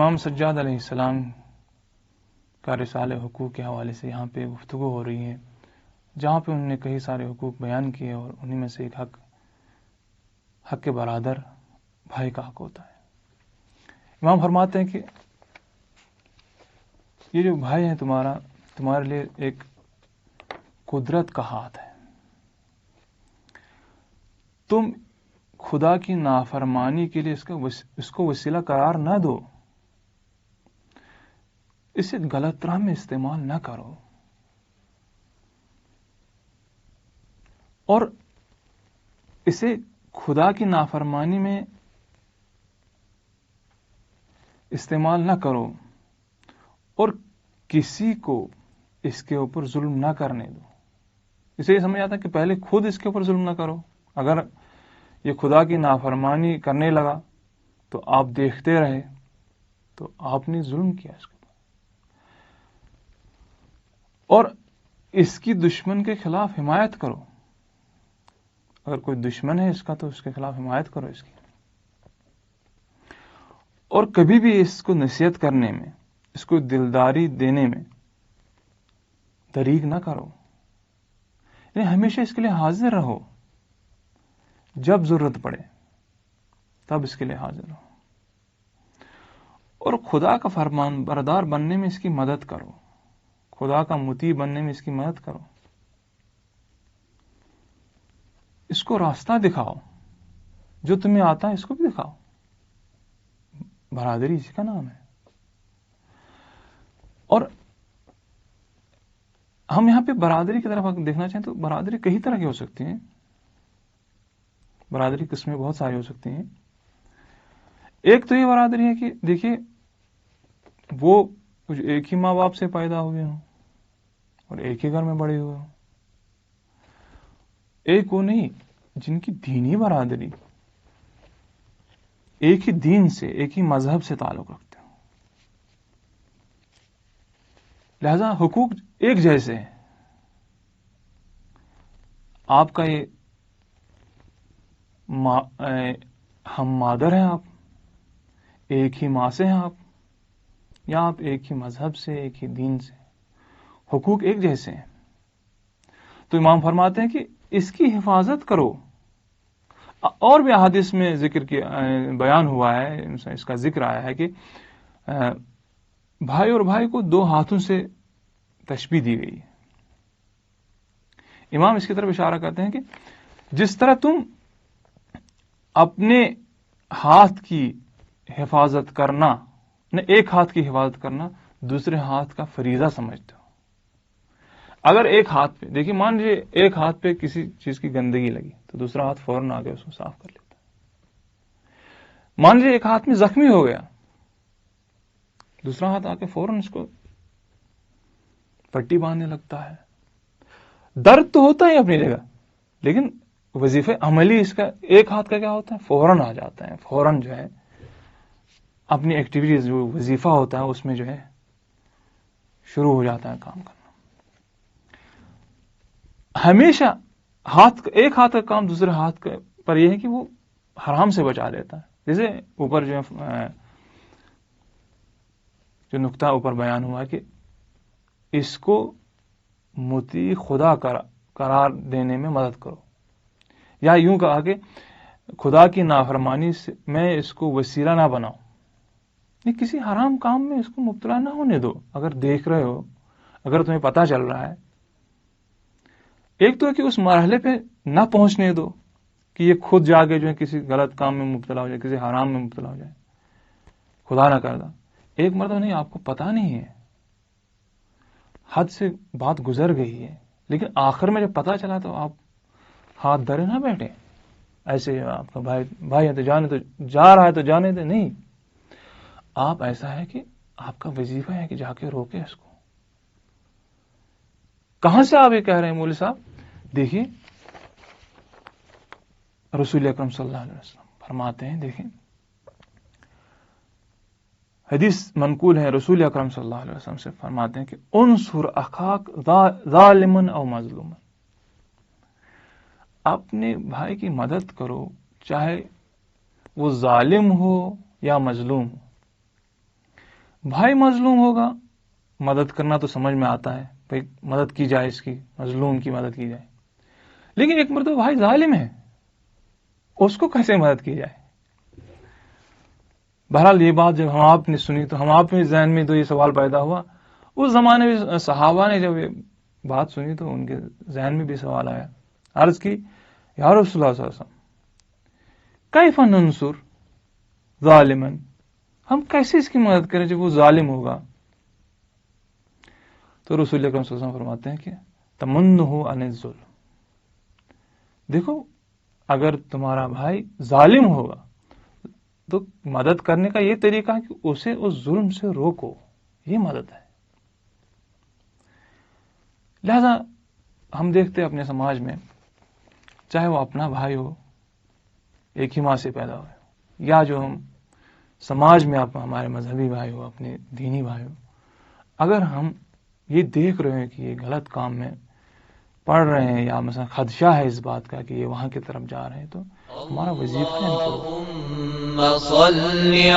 امام سجاد علیہ السلام کا رسالہ حقوق کے حوالے سے یہاں پہ گفتگو ہو رہی ہے، جہاں پہ انہوں نے کئی سارے حقوق بیان کیے، اور انہیں میں سے ایک حق کے برادر بھائی کا حق ہوتا ہے۔ امام فرماتے ہیں کہ یہ جو بھائی ہے تمہارے لیے ایک قدرت کا ہاتھ ہے، تم خدا کی نافرمانی کے لیے اس کو وسیلہ قرار نہ دو، اسے غلط راہ میں استعمال نہ کرو، اور اسے خدا کی نافرمانی میں استعمال نہ کرو، اور کسی کو اس کے اوپر ظلم نہ کرنے دو۔ اسے یہ سمجھ آتا ہے کہ پہلے خود اس کے اوپر ظلم نہ کرو، اگر یہ خدا کی نافرمانی کرنے لگا تو آپ دیکھتے رہے تو آپ نے ظلم کیا اس کے اوپر، اور اس کی دشمن کے خلاف حمایت کرو، اگر کوئی دشمن ہے اس کا تو اس کے خلاف حمایت کرو اس کی، اور کبھی بھی اس کو نصیحت کرنے میں، اس کو دلداری دینے میں دریغ نہ کرو، یعنی ہمیشہ اس کے لیے حاضر رہو، جب ضرورت پڑے تب اس کے لیے حاضر رہو، اور خدا کا فرمان بردار بننے میں اس کی مدد کرو، خدا کا مطیع بننے میں اس کی مدد کرو، اس کو راستہ دکھاؤ، جو تمہیں آتا ہے اس کو بھی دکھاؤ۔ برادری اسی کا نام ہے۔ اور ہم یہاں پہ برادری کی طرف دیکھنا چاہیں تو برادری کئی طرح کی ہو سکتی ہیں، برادری قسمیں بہت ساری ہو سکتی ہیں۔ ایک تو یہ برادری ہے کہ دیکھیے وہ کچھ ایک ہی ماں باپ سے پیدا ہوئے ہوں اور ایک ہی گھر میں بڑے ہوئے ہوں۔ ایک وہ نہیں جن کی دینی برادری ایک ہی دین سے، ایک ہی مذہب سے تعلق رکھتے ہوں، لہذا حقوق ایک جیسے ہیں۔ آپ کا یہ ہم مادر ہیں، آپ ایک ہی ماں سے ہیں آپ، یا آپ ایک ہی مذہب سے، ایک ہی دین سے، حقوق ایک جیسے ہیں۔ تو امام فرماتے ہیں کہ اس کی حفاظت کرو۔ اور بھی احادیث میں ذکر بیان ہوا ہے، اس کا ذکر آیا ہے کہ بھائی اور بھائی کو دو ہاتھوں سے تشبیہ دی گئی ہے۔ امام اس کی طرف اشارہ کرتے ہیں کہ جس طرح تم اپنے ہاتھ کی حفاظت کرنا، ایک ہاتھ کی حفاظت کرنا دوسرے ہاتھ کا فریضہ سمجھتے ہو۔ اگر ایک ہاتھ پہ دیکھیے، مان لیجیے ایک ہاتھ پہ کسی چیز کی گندگی لگی تو دوسرا ہاتھ فوراً آ کے اس کو صاف کر لیتا ہے۔ مان لیجیے ایک ہاتھ میں زخمی ہو گیا، دوسرا ہاتھ آ کے فوراً اس کو پٹی باندھنے لگتا ہے۔ درد تو ہوتا ہے اپنی جگہ، لیکن وظیفہ عملی اس کا ایک ہاتھ کا کیا ہوتا ہے، فوراً آ جاتا ہے، فوراً جو ہے اپنی ایکٹیویٹیز جو وظیفہ ہوتا ہے اس میں جو ہے شروع ہو جاتا ہے کام کرنا۔ ہمیشہ ایک ہاتھ کا کام دوسرے ہاتھ پر یہ ہے کہ وہ حرام سے بچا لیتا ہے۔ جیسے اوپر جو نقطہ اوپر بیان ہوا کہ اس کو مطیع خدا قرار دینے میں مدد کرو، یا یوں کہا کہ خدا کی نافرمانی میں اس کو وسیلہ نہ بناؤ، کسی حرام کام میں اس کو مبتلا نہ ہونے دو۔ اگر دیکھ رہے ہو، اگر تمہیں پتہ چل رہا ہے، ایک تو ہے کہ اس مرحلے پہ نہ پہنچنے دو کہ یہ خود جا کے جو ہے کسی غلط کام میں مبتلا ہو جائے، کسی حرام میں مبتلا ہو جائے، خدا نہ کردہ۔ ایک مرتبہ نہیں، آپ کو پتہ نہیں ہے، حد سے بات گزر گئی ہے، لیکن آخر میں جب پتہ چلا تو آپ ہاتھ دھرے نہ بیٹھے، ایسے آپ کا بھائی ہے تو جانے، تو جا رہا ہے تو جانے دے، نہیں۔ آپ ایسا ہے کہ آپ کا وظیفہ ہے کہ جا کے روکے اس کو۔ کہاں سے آپ یہ کہہ رہے ہیں مولوی صاحب؟ دیکھیے رسول اکرم صلی اللہ علیہ وسلم فرماتے ہیں، دیکھیں حدیث منقول ہے، رسول اکرم صلی اللہ علیہ وسلم سے فرماتے ہیں کہ انصر اخاک ظالما او مظلوما، اپنے بھائی کی مدد کرو چاہے وہ ظالم ہو یا مظلوم ہو۔ بھائی مظلوم ہوگا، مدد کرنا تو سمجھ میں آتا ہے، بھائی مدد کی جائے، اس کی مظلوم کی مدد کی جائے. لیکن ایک مرتبہ بھائی ظالم ہے، اس کو کیسے مدد کی جائے؟ بہرحال یہ بات جب ہم آپ نے سنی تو ہم آپ میں ذہن میں تو یہ سوال پیدا ہوا. اس زمانے میں صحابہ نے جب یہ بات سنی تو ان کے ذہن میں بھی سوال آیا. عرض کی یا رسول اللہ صلی اللہ علیہ وسلم کیف ننصر ظالما، ہم کیسے اس کی مدد کریں جب وہ ظالم ہوگا؟ تو رسول اکرم صلی اللہ علیہ وسلم فرماتے ہیں کہ تمنہ عن الظلم، دیکھو اگر تمہارا بھائی ظالم ہوگا تو مدد کرنے کا یہ طریقہ ہے کہ اسے اس ظلم سے روکو، یہ مدد ہے. لہذا ہم دیکھتے اپنے سماج میں، چاہے وہ اپنا بھائی ہو، ایک ہی ماں سے پیدا ہو، یا جو ہم سماج میں ہمارے مذہبی بھائی ہو، اپنے دینی بھائی ہو، اگر ہم یہ دیکھ رہے ہیں کہ یہ غلط کام میں پڑھ رہے ہیں یا مثلا خدشہ ہے اس بات کا کہ یہ وہاں کی طرف جا رہے ہیں، تو ہمارا وظیفہ ہے ان کو روکنا. اللهم صل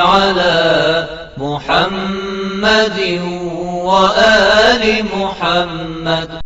على محمد وآل محمد.